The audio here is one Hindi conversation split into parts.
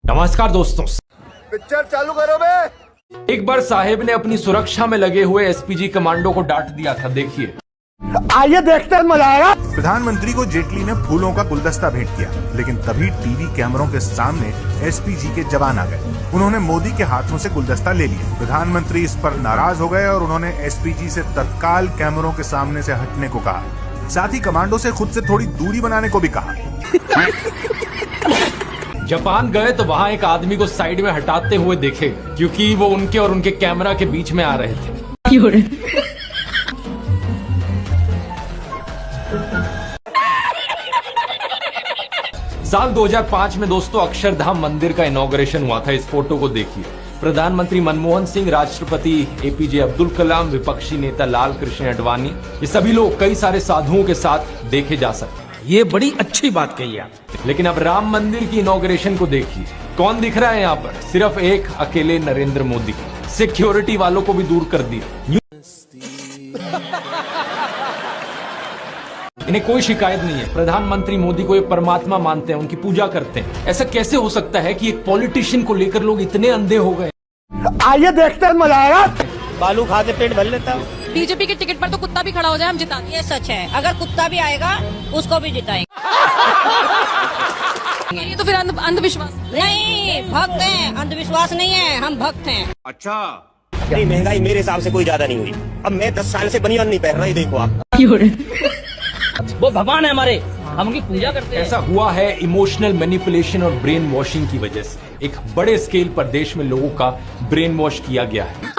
नमस्कार दोस्तों, पिक्चर चालू करो बे। एक बार साहेब ने अपनी सुरक्षा में लगे हुए एसपीजी कमांडो को डांट दिया था। देखिए, आइए देखते हैं, मजा आएगा। प्रधानमंत्री को जेटली ने फूलों का गुलदस्ता भेंट किया, लेकिन तभी टीवी कैमरों के सामने एसपीजी के जवान आ गए। उन्होंने मोदी के हाथों से गुलदस्ता ले लिया। प्रधानमंत्री इस पर नाराज हो गए और उन्होंने एसपीजी से तत्काल कैमरों के सामने से हटने को कहा। साथ ही कमांडो से खुद से थोड़ी दूरी बनाने को भी कहा। जापान गए तो वहां एक आदमी को साइड में हटाते हुए देखे, क्योंकि वो उनके और उनके कैमरा के बीच में आ रहे थे। साल 2005 में दोस्तों अक्षरधाम मंदिर का इनॉग्रेशन हुआ था। इस फोटो को देखिए। प्रधानमंत्री मनमोहन सिंह, राष्ट्रपति एपीजे अब्दुल कलाम, विपक्षी नेता लाल कृष्ण आडवाणी, ये सभी लोग कई सारे साधुओं के साथ देखे जा सकते हैं। ये बड़ी अच्छी बात कही आप। लेकिन अब राम मंदिर की इनॉग्रेशन को देखिए, कौन दिख रहा है यहाँ पर? सिर्फ एक अकेले नरेंद्र मोदी। सिक्योरिटी वालों को भी दूर कर दिया। इन्हें कोई शिकायत नहीं है। प्रधानमंत्री मोदी को ये परमात्मा मानते हैं, उनकी पूजा करते हैं। ऐसा कैसे हो सकता है कि एक पॉलिटिशियन को लेकर लोग इतने अंधे हो गए? आइए देखते हैं, मजा आएगा। बालू खा के पेट भर लेता हूँ। बीजेपी के टिकट पर तो कुत्ता भी खड़ा हो जाए, हम जिता देंगे। ये सच है, अगर कुत्ता भी आएगा उसको भी जिताएंगे। ये तो फिर अंधविश्वास नहीं, भक्त हैं, अंधविश्वास नहीं है, हम भक्त हैं। अच्छा, नहीं, महंगाई मेरे हिसाब से कोई ज्यादा नहीं हुई। अब मैं 10 साल से बनियान नहीं पहन रहा, ये देखो आप। वो भगवान है हमारे, हम उनकी पूजा करते हैं। ऐसा हुआ है इमोशनल मैनिपुलेशन और ब्रेन वॉशिंग की वजह से। एक बड़े स्केल पर देश में लोगों का ब्रेन वॉश किया गया है।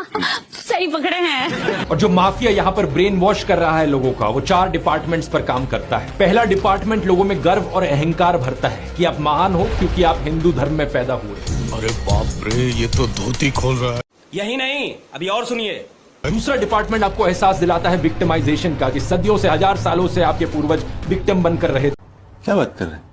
सही पकड़े हैं। और जो माफिया यहाँ पर ब्रेन वॉश कर रहा है लोगों का, वो 4 डिपार्टमेंट्स पर काम करता है। पहला डिपार्टमेंट लोगों में गर्व और अहंकार भरता है कि आप महान हो क्योंकि आप हिंदू धर्म में पैदा हुए। अरे बाप रे, ये तो धोती खोल रहा है। यही नहीं, अभी और सुनिए। दूसरा डिपार्टमेंट आपको एहसास दिलाता है विक्टिमाइजेशन का, कि सदियों से, 1000 सालों से आपके पूर्वज विक्टिम बनकर रहे थे। क्या बात कर रहे हैं?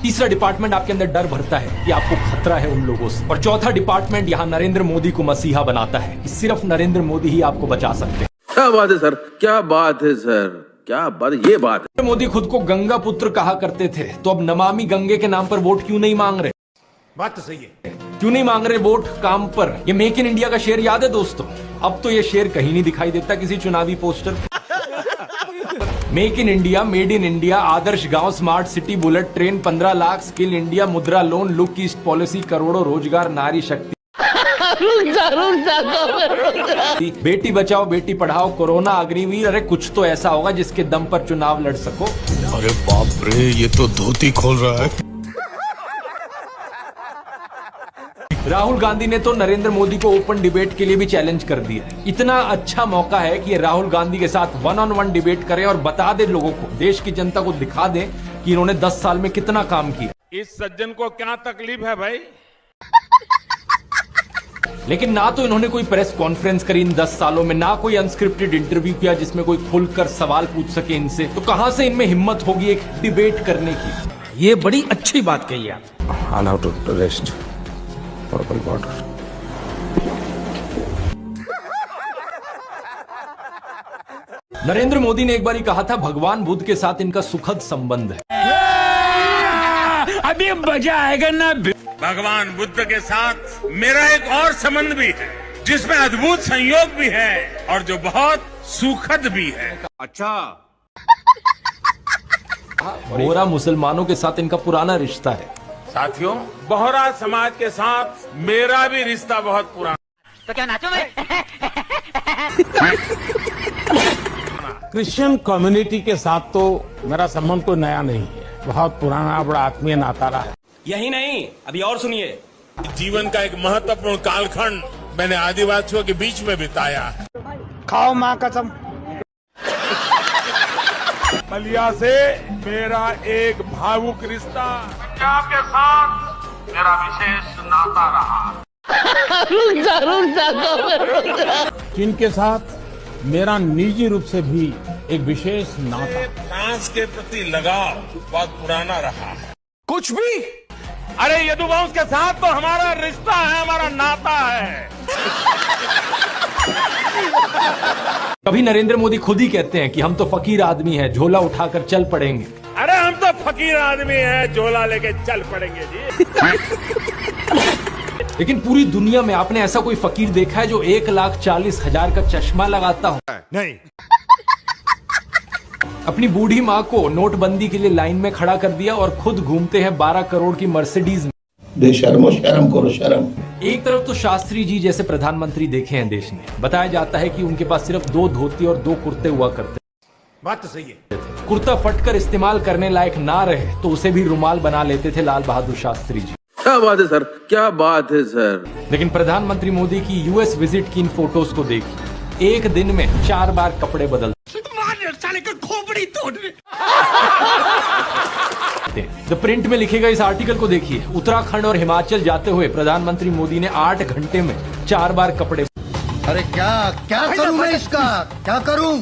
तीसरा डिपार्टमेंट आपके अंदर डर भरता है कि आपको खतरा है उन लोगों से। और चौथा डिपार्टमेंट यहाँ नरेंद्र मोदी को मसीहा बनाता है कि सिर्फ नरेंद्र मोदी ही आपको बचा सकते हैं। क्या बात है सर, क्या बात है सर, क्या बात, ये बात है। मोदी खुद को गंगा पुत्र कहा करते थे, तो अब नमामि गंगे के नाम पर वोट क्यों नहीं मांग रहे? बात तो सही है। क्यों नहीं मांग रहे वोट काम पर? ये मेक इन इंडिया का शेर याद है दोस्तों? अब तो ये शेर कहीं नहीं दिखाई देता किसी चुनावी poster. Make in India, made in India, आदर्श गांव, smart city, bullet train, 15 lakh, skill India, Mudra loan, look east policy, करोड़ों रोजगार, नारी शक्ति, बेटी बचाओ बेटी पढ़ाओ, कोरोना अग्निवीर। अरे कुछ तो ऐसा होगा जिसके दम पर चुनाव लड़ सको। अरे बाप रे, ये तो धोती खोल रहा है। राहुल गांधी ने तो नरेंद्र मोदी को ओपन डिबेट के लिए भी चैलेंज कर दिया। इतना अच्छा मौका है कि ये राहुल गांधी के साथ 1-on-1 डिबेट करें और बता दे लोगों को, देश की जनता को दिखा दे कि इन्होंने 10 साल में कितना काम किया। इस सज्जन को क्या तकलीफ है भाई? लेकिन ना तो इन्होंने कोई प्रेस कॉन्फ्रेंस करी इन 10 सालों में, ना कोई अनस्क्रिप्टेड इंटरव्यू किया जिसमें कोई खुलकर सवाल पूछ सके इनसे। तो कहां से इनमें हिम्मत होगी एक डिबेट करने की? ये बड़ी अच्छी बात कही आप। Allow to rest purple border. Narendra Modi ने एक बार ही कहा था, भगवान बुद्ध के साथ इनका सुखद संबंध है। अभी मजा आएगा ना। भगवान बुद्ध के साथ मेरा एक और संबंध भी है, जिसमें अद्भुत संयोग भी है और जो बहुत सुखद भी है। अच्छा, बोहरा मुसलमानों के साथ इनका पुराना रिश्ता है। साथियों, बोहरा समाज के साथ मेरा भी रिश्ता बहुत पुराना। तो क्या नाचो मैं? क्रिश्चियन कम्युनिटी के साथ तो मेरा संबंध कोई नया नहीं है, बहुत पुराना, बड़ा आत्मीय नाता रहा है। यही नहीं, अभी और सुनिए। जीवन का एक महत्वपूर्ण कालखंड मैंने आदिवासियों के बीच में बिताया है। खाओ माँ कसम। बलिया से मेरा एक भावुक रिश्ता, पंजाब के साथ मेरा विशेष नाता रहा। जिनके साथ मेरा निजी रूप से भी एक विशेष नाता। फ्रांस के प्रति लगाव बहुत पुराना रहा है। कुछ भी? अरे यदुवंश के साथ तो हमारा रिश्ता है, हमारा नाता है। कभी नरेंद्र मोदी खुद ही कहते हैं कि हम तो फकीर आदमी हैं, झोला उठाकर चल पड़ेंगे। अरे हम तो फकीर आदमी हैं, झोला लेके चल पड़ेंगे जी। लेकिन पूरी दुनिया में आपने ऐसा कोई फकीर देखा है जो 1,40,000 का चश्मा लगाता हो? नहीं। अपनी बूढ़ी माँ को नोटबंदी के लिए लाइन में खड़ा कर दिया और खुद घूमते हैं 12 करोड़ की मर्सिडीज में। बेशर्मो शर्म करो शर्म। एक तरफ तो शास्त्री जी जैसे प्रधानमंत्री देखे हैं देश में, बताया जाता है कि उनके पास सिर्फ 2 धोती और 2 कुर्ते हुआ करते। बात तो सही है। कुर्ता फटकर इस्तेमाल करने लायक ना रहे तो उसे भी रुमाल बना लेते थे लाल बहादुर शास्त्री जी। क्या बात है सर, क्या बात है सर। लेकिन प्रधानमंत्री मोदी की यूएस विजिट की इन फोटोज को देखिए, एक दिन में 4 बार कपड़े बदलते। द प्रिंट में लिखे गए इस आर्टिकल को देखिए। उत्तराखंड और हिमाचल जाते हुए प्रधानमंत्री मोदी ने 8 घंटे में 4 बार कपड़े। अरे क्या करूं मैं इसका, क्या करूं?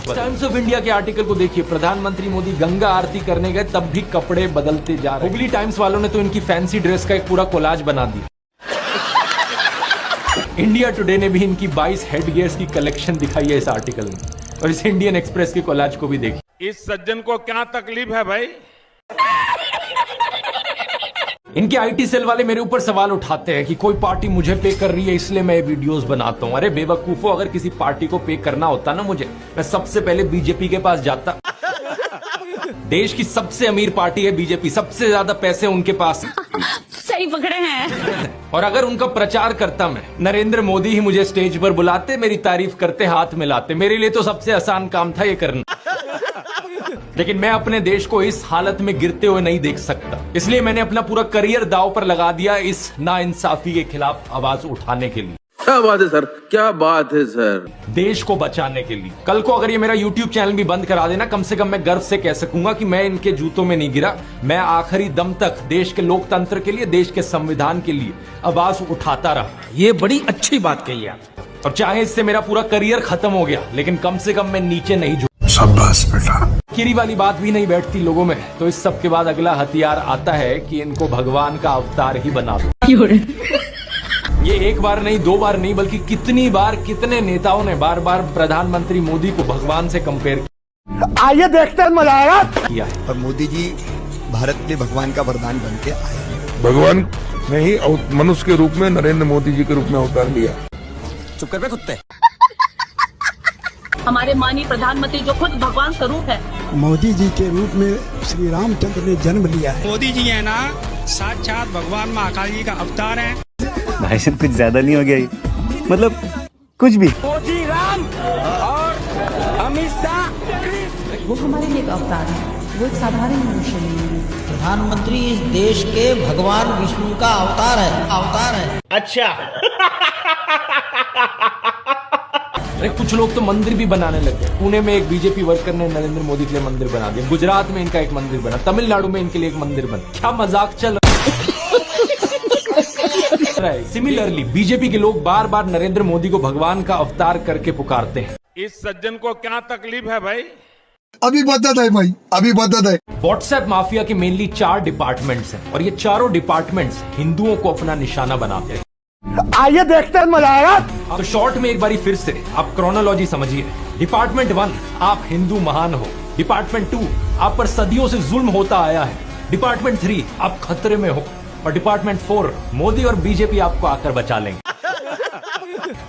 टाइम्स ऑफ इंडिया के आर्टिकल को देखिए, प्रधानमंत्री मोदी गंगा आरती करने गए तब भी कपड़े बदलते जा रहे। हुगली टाइम्स वालों ने तो इनकी फैंसी ड्रेस का एक पूरा कोलाज बना दिया। इंडिया टुडे ने भी इनकी 22 हेडगियर्स की कलेक्शन दिखाई है इस आर्टिकल में, और इस इंडियन एक्सप्रेस के कोलाज को भी देखिए। इस सज्जन को क्या तकलीफ है भाई? इनके आईटी सेल वाले मेरे ऊपर सवाल उठाते हैं कि कोई पार्टी मुझे पे कर रही है इसलिए मैं वीडियोस बनाता हूं। अरे बेवकूफो, अगर किसी पार्टी को पे करना होता ना मुझे, मैं सबसे पहले बीजेपी के पास जाता। देश की सबसे अमीर पार्टी है बीजेपी, सबसे ज्यादा पैसे उनके पास। सही पकड़े हैं। और अगर उनका प्रचार करता मैं, नरेंद्र मोदी ही मुझे स्टेज पर बुलाते, मेरी तारीफ करते, हाथ मिलाते। मेरे लिए तो सबसे आसान काम था ये करना। लेकिन मैं अपने देश को इस हालत में गिरते हुए नहीं देख सकता, इसलिए मैंने अपना पूरा करियर दांव पर लगा दिया इस नाइंसाफी के खिलाफ आवाज उठाने के लिए। क्या बात है सर, क्या बात है सर। देश को बचाने के लिए। कल को अगर ये मेरा YouTube चैनल भी बंद करा देना, कम से कम मैं गर्व से कह सकूंगा कि मैं इनके जूतों में नहीं गिरा। मैं आखिरी दम तक देश के लोकतंत्र के लिए, देश के संविधान के लिए आवाज उठाता रहा। ये बड़ी अच्छी बात कही आप। और चाहे इससे मेरा पूरा करियर खत्म हो गया, लेकिन कम से कम मैं नीचे नहीं झुका। शाबाश बेटा। किरी वाली बात भी नहीं बैठती लोगों में, तो इस सब के बाद अगला हथियार आता है कि इनको भगवान का अवतार ही बना दो। ये एक बार नहीं, 2 बार नहीं, बल्कि कितनी बार कितने नेताओं ने बार बार प्रधानमंत्री मोदी को भगवान से कंपेयर किया। आइए देखते हैं, मजा आएगा। किया है। और मोदी जी भारत के भगवान का वरदान बन के आए। भगवान नहीं, मनुष्य के रूप में नरेंद्र मोदी जी के रूप में अवतार लिया। चुप कर बे कुत्ते। हमारे माननीय प्रधानमंत्री जो खुद भगवान स्वरूप है, मोदी जी के रूप में श्री रामचंद्र ने जन्म लिया है। मोदी जी है ना, साक्षात भगवान महाकाल जी का अवतार है। भाई साहब कुछ ज्यादा नहीं हो गया ये? मतलब कुछ भी। मोदी राम और अमित शाह, वो हमारे लिए एक अवतार है, वो एक साधारण मनुष्य नहीं है। प्रधानमंत्री इस देश के भगवान विष्णु का अवतार है। अच्छा। अरे कुछ लोग तो मंदिर भी बनाने लगे। पुणे में एक बीजेपी वर्कर ने नरेंद्र मोदी के लिए मंदिर बना दिया। गुजरात में इनका एक मंदिर बना, तमिलनाडु में इनके लिए एक मंदिर बना। क्या मजाक चल रहा है। सिमिलरली बीजेपी के लोग बार बार नरेंद्र मोदी को भगवान का अवतार करके पुकारते हैं। इस सज्जन को क्या तकलीफ है भाई? अभी बदत है भाई, अभी बदत है। व्हाट्सएप माफिया के मेनली 4 डिपार्टमेंट्स हैं, और ये चारों डिपार्टमेंट्स हिंदुओं को अपना निशाना बनाते हैं। आइए देखते हैं, मजा आएगा। तो शॉर्ट में एक बारी फिर से आप क्रोनोलॉजी समझिए। डिपार्टमेंट 1, आप हिंदू महान हो। डिपार्टमेंट 2, आप पर सदियों से जुल्म होता आया है। डिपार्टमेंट 3, आप खतरे में हो। और डिपार्टमेंट 4, मोदी और बीजेपी आपको आकर बचा लेंगे।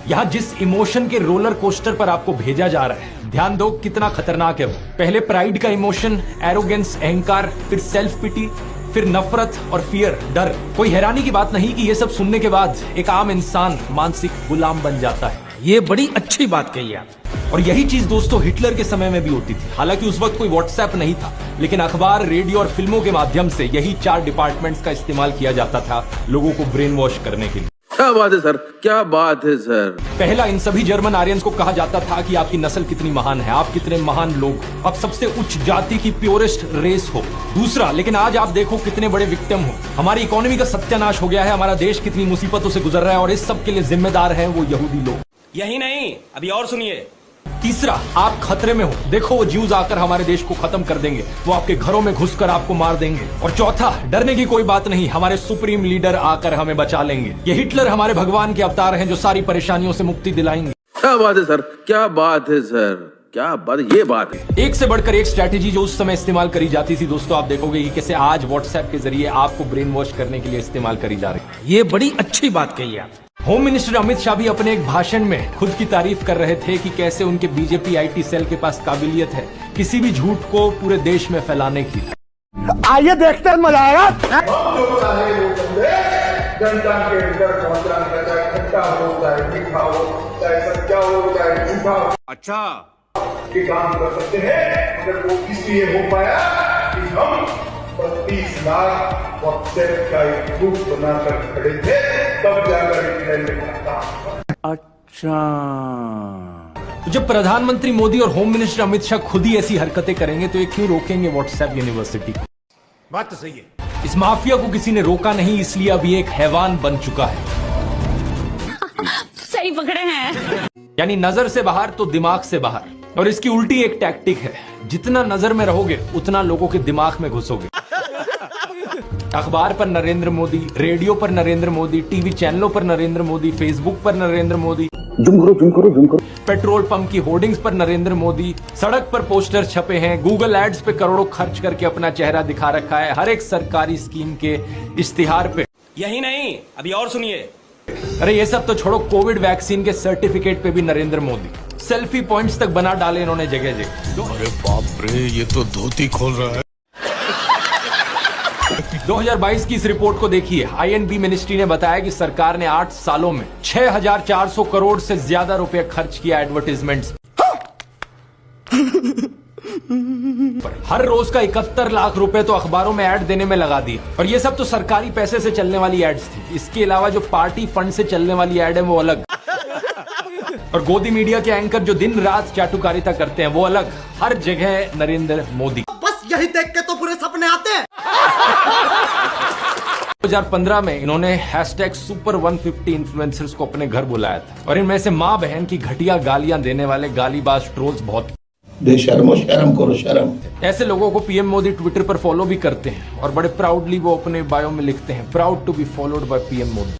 यहाँ जिस इमोशन के रोलर कोस्टर पर आपको भेजा जा रहा है, ध्यान दो कितना खतरनाक है वो। पहले प्राइड का इमोशन, एरोगेंस, अहंकार, फिर सेल्फ पिटी, फिर नफरत और फियर, डर। कोई हैरानी की बात नहीं कि ये सब सुनने के बाद एक आम इंसान मानसिक गुलाम बन जाता है। ये बड़ी अच्छी बात कही आप। और यही चीज दोस्तों हिटलर के समय में भी होती थी। हालांकि उस वक्त कोई व्हाट्सएप नहीं था, लेकिन अखबार, रेडियो और फिल्मों के माध्यम से यही 4 डिपार्टमेंट्स का इस्तेमाल किया जाता था लोगों को ब्रेन वॉश करने के लिए। क्या बात है सर, क्या बात है सर। पहला, इन सभी जर्मन आर्यंस को कहा जाता था कि आपकी नस्ल कितनी महान है, आप कितने महान लोग, आप सबसे उच्च जाति की प्योरेस्ट रेस हो। दूसरा, लेकिन आज आप देखो कितने बड़े विक्टिम हो। हमारी इकोनॉमी का सत्यानाश हो गया है, हमारा देश कितनी मुसीबतों से गुजर रहा है, और इस सब के लिए जिम्मेदार हैं वो यहूदी लोग। यही नहीं, अभी और सुनिए। तीसरा, आप खतरे में हो। देखो वो ज्यूज आकर हमारे देश को खत्म कर देंगे, वो आपके घरों में घुसकर आपको मार देंगे। और चौथा, डरने की कोई बात नहीं, हमारे सुप्रीम लीडर आकर हमें बचा लेंगे। ये हिटलर हमारे भगवान के अवतार हैं जो सारी परेशानियों से मुक्ति दिलाएंगे। क्या बात है सर, क्या बात है सर। क्या बात, ये बात है। एक से बढ़कर एक स्ट्रैटेजी जो उस समय इस्तेमाल करी जाती थी दोस्तों, आप देखोगे कि कैसे आज व्हाट्सएप के जरिए आपको ब्रेन वॉश करने के लिए इस्तेमाल करी जा रही है। ये बड़ी अच्छी बात कही आप। होम मिनिस्टर अमित शाह भी अपने एक भाषण में खुद की तारीफ कर रहे थे कि कैसे उनके बीजेपी आईटी सेल के पास काबिलियत है किसी भी झूठ को पूरे देश में फैलाने की। आइए देखते हैं, मजा आएगा। जनता के अंदर पहुंचना चाहे खट्टा हो चाहे मीठा हो चाहे सच्चा हो चाहे झूठा हो, अच्छा ये काम कर सकते हैं। मगर वो इसलिए हो पाया कि हम 32 लाख व्हाट्सएप का एक ग्रुप बनाकर खड़े थे, तब जाकर अच्छा, तो जब प्रधानमंत्री मोदी और होम मिनिस्टर अमित शाह खुद ही ऐसी हरकतें करेंगे तो ये क्यों रोकेंगे व्हाट्सएप यूनिवर्सिटी को? बात तो सही है। इस माफिया को किसी ने रोका नहीं, इसलिए अब ये एक हैवान बन चुका है। सही पकड़े हैं। यानी नजर से बाहर तो दिमाग से बाहर। और इसकी उल्टी एक टैक्टिक है, जितना नजर में रहोगे उतना लोगों के दिमाग में घुसोगे। अखबार पर नरेंद्र मोदी, रेडियो पर नरेंद्र मोदी, टीवी चैनलों पर नरेंद्र मोदी, फेसबुक पर नरेंद्र मोदी, पेट्रोल पंप की होर्डिंग्स पर नरेंद्र मोदी, सड़क पर पोस्टर छपे हैं, गूगल एड्स पे करोड़ों खर्च करके अपना चेहरा दिखा रखा है हर एक सरकारी स्कीम के इश्तिहार पे। यही नहीं, अभी और सुनिए। अरे ये सब तो छोड़ो, कोविड वैक्सीन के सर्टिफिकेट पे भी नरेंद्र मोदी। सेल्फी पॉइंट्स तक बना डाले इन्होंने जगह जगह। अरे बाप रे, ये तो धोती खोल रहा है। 2022 की इस रिपोर्ट को देखिए। आईएनबी मिनिस्ट्री ने बताया कि सरकार ने 8 सालों में 6,400 करोड़ से ज्यादा रुपए खर्च किया एडवर्टीजमेंट्स। हर रोज का 71 लाख रुपए तो अखबारों में ऐड देने में लगा दिए। और ये सब तो सरकारी पैसे से चलने वाली एड्स थी। इसके अलावा जो पार्टी फंड से चलने वाली एड है वो अलग। और गोदी मीडिया के एंकर जो दिन रात चाटुकारिता करते हैं वो अलग। हर जगह नरेंद्र मोदी। बस यही देख के तो पूरे सपने आते हैं। 2015 में इन्होंने #Super150 इन्फ्लुएंसर्स को अपने घर बुलाया था। और इनमें से माँ बहन की घटिया गालियां देने वाले गालीबाज ट्रोल्स बहुत। बेशर्मो, शर्म करो शर्म। ऐसे लोगों को पीएम मोदी ट्विटर पर फॉलो भी करते हैं और बड़े प्राउडली वो अपने बायो में लिखते हैं, proud to be followed by PM Modi.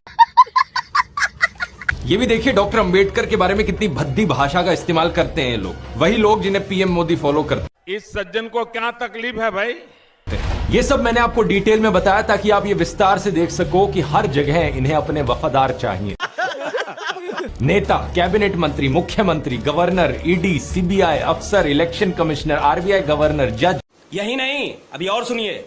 ये भी देखिए डॉक्टर अंबेडकर के बारे में कितनी भद्दी भाषा का इस्तेमाल करते हैं ये लोग। वही लोग जिन्हें पीएम मोदी फॉलो करते हैं। इस सज्जन को क्या तकलीफ है भाई? ये सब मैंने आपको डिटेल में बताया ताकि आप ये विस्तार से देख सको कि हर जगह इन्हें अपने वफादार चाहिए। नेता, कैबिनेट मंत्री, मुख्यमंत्री, गवर्नर, ईडी, सीबीआई अफसर, इलेक्शन कमिश्नर, आरबीआई गवर्नर, जज। यही नहीं, अभी और सुनिए।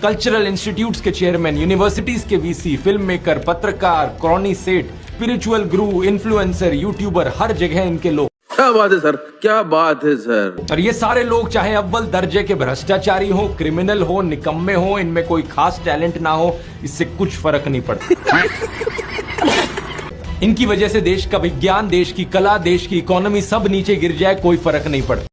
कल्चरल इंस्टीट्यूट्स के चेयरमैन, यूनिवर्सिटीज के वीसी, फिल्म मेकर, पत्रकार, क्रॉनी सेठ, स्पिरिचुअल गुरु, इन्फ्लुएंसर, यूट्यूबर, हर जगह इनके लोग। क्या बात है सर, क्या बात है सर। और ये सारे लोग चाहे अव्वल दर्जे के भ्रष्टाचारी हो, क्रिमिनल हो, निकम्मे हो, इनमें कोई खास टैलेंट ना हो, इससे कुछ फर्क नहीं पड़ता। इनकी वजह से देश का विज्ञान, देश की कला, देश की इकोनॉमी सब नीचे गिर जाए, कोई फर्क नहीं पड़ता।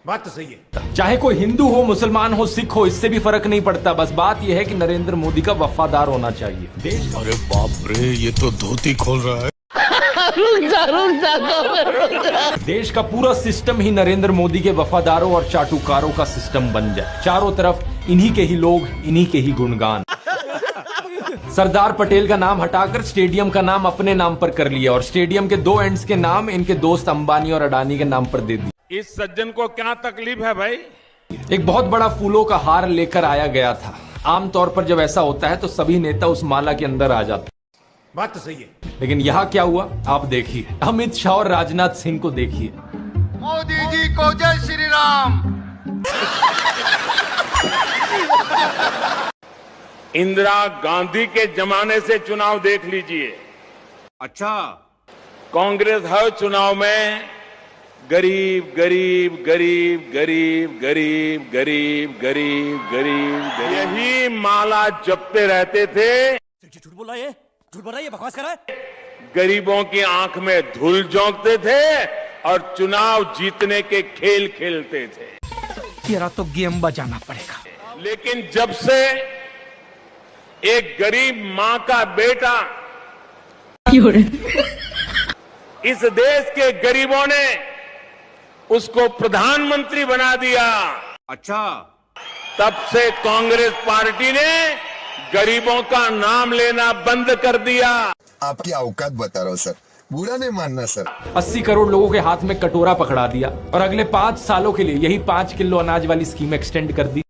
बात तो सही है। चाहे कोई हिंदू हो, मुसलमान हो, सिख हो, इससे भी फर्क नहीं पड़ता। बस बात यह है कि नरेंद्र मोदी का वफादार होना चाहिए देश। अरे बाप रे, ये तो धोती खोल रहा है। देश का पूरा सिस्टम ही नरेंद्र मोदी के वफादारों और चाटुकारों का सिस्टम बन जाए। चारों तरफ इन्हीं के ही लोग, इन्हीं के ही गुणगान। सरदार पटेल का नाम हटाकर स्टेडियम का नाम अपने नाम पर कर लिया और स्टेडियम के 2 एंड्स के नाम इनके दोस्त अंबानी और अडानी के नाम पर दे दिए। इस सज्जन को क्या तकलीफ है भाई? एक बहुत बड़ा फूलों का हार लेकर आया गया था। आमतौर पर जब ऐसा होता है तो सभी नेता उस माला के अंदर आ जाते। बात तो सही है। लेकिन यहाँ क्या हुआ आप देखिए। अमित शाह और राजनाथ सिंह को देखिए। मोदी जी को जय श्री राम। इंदिरा गांधी के जमाने से चुनाव देख लीजिए। अच्छा, कांग्रेस हर चुनाव में गरीब गरीब गरीब गरीब गरीब गरीब गरीब गरीब यही माला जपते रहते थे। झूठ बोल रहा है, झूठ बोल रहा है, बकवास कर रहा है। गरीबों की आंख में धूल झोंकते थे और चुनाव जीतने के खेल खेलते थे। तेरा तो गेम बजाना पड़ेगा। लेकिन जब से एक गरीब मां का बेटा इस देश के गरीबों ने उसको प्रधानमंत्री बना दिया, अच्छा, तब से कांग्रेस पार्टी ने गरीबों का नाम लेना बंद कर दिया। आपकी औकात बता रहा हूं सर, बुरा नहीं मानना सर। 80 करोड़ लोगों के हाथ में कटोरा पकड़ा दिया और अगले 5 सालों के लिए यही 5 किलो अनाज वाली स्कीम एक्सटेंड कर दी।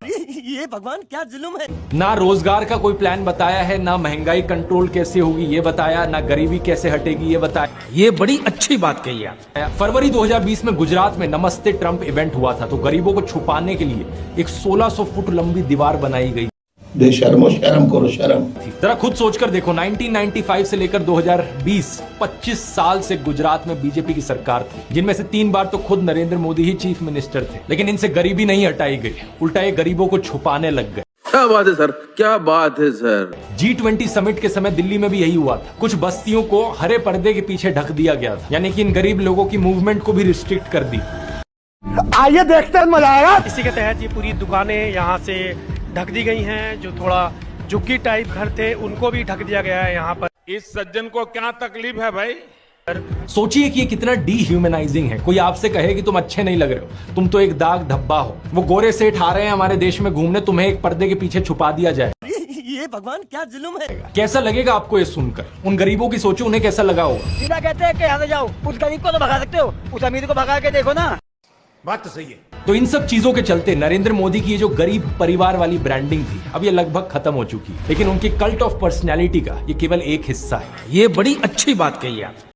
ये भगवान क्या जुल्म है। ना रोजगार का कोई प्लान बताया है, ना महंगाई कंट्रोल कैसे होगी ये बताया, ना गरीबी कैसे हटेगी ये बताया। ये बड़ी अच्छी बात कही आप। फरवरी 2020 में गुजरात में नमस्ते ट्रंप इवेंट हुआ था, तो गरीबों को छुपाने के लिए एक 1600 फुट लंबी दीवार बनाई गई। बेशर्मो शर्म करो शर्म। जरा खुद सोचकर देखो, 1995 से लेकर 2020 25 साल से गुजरात में बीजेपी की सरकार थी, जिनमें से 3 बार तो खुद नरेंद्र मोदी ही चीफ मिनिस्टर थे, लेकिन इनसे गरीबी नहीं हटाई गई, उल्टा ये गरीबों को छुपाने लग गए। क्या बात है सर, क्या बात है सर। G20 समिट के समय दिल्ली में भी यही हुआ था। कुछ बस्तियों को हरे पर्दे के पीछे ढक दिया गया था, यानी कि इन गरीब लोगों की मूवमेंट को भी रिस्ट्रिक्ट कर दी। आइए देखते हैं, मजा आएगा। इसी के तहत ये पूरी दुकानें यहाँ से ढक दी गई हैं। जो थोड़ा झुग्गी टाइप घर थे उनको भी ढक दिया गया है यहाँ पर। इस सज्जन को क्या तकलीफ है भाई? सोचिए कि ये कितना डीह्यूमनाइजिंग है। कोई आपसे कहे कि तुम अच्छे नहीं लग रहे हो, तुम तो एक दाग धब्बा हो। वो गोरे सेठ आ रहे हैं हमारे देश में घूमने, तुम्हें एक पर्दे के पीछे छुपा दिया जाए। ये भगवान क्या जुल्म है। कैसा लगेगा आपको ये सुनकर? उन गरीबों की सोचो, उन्हें कैसा लगा होगा। सीधा कहते हैं कि यहाँ से जाओ, उस गरीब को तो भगा सकते हो, उस अमीर को भगा के देखो ना। बात तो सही है। तो इन सब चीजों के चलते नरेंद्र मोदी की ये जो गरीब परिवार वाली ब्रांडिंग थी, अब ये लगभग खत्म हो चुकी है। लेकिन उनकी कल्ट ऑफ पर्सनैलिटी का ये केवल एक हिस्सा है। ये बड़ी अच्छी बात कही आप।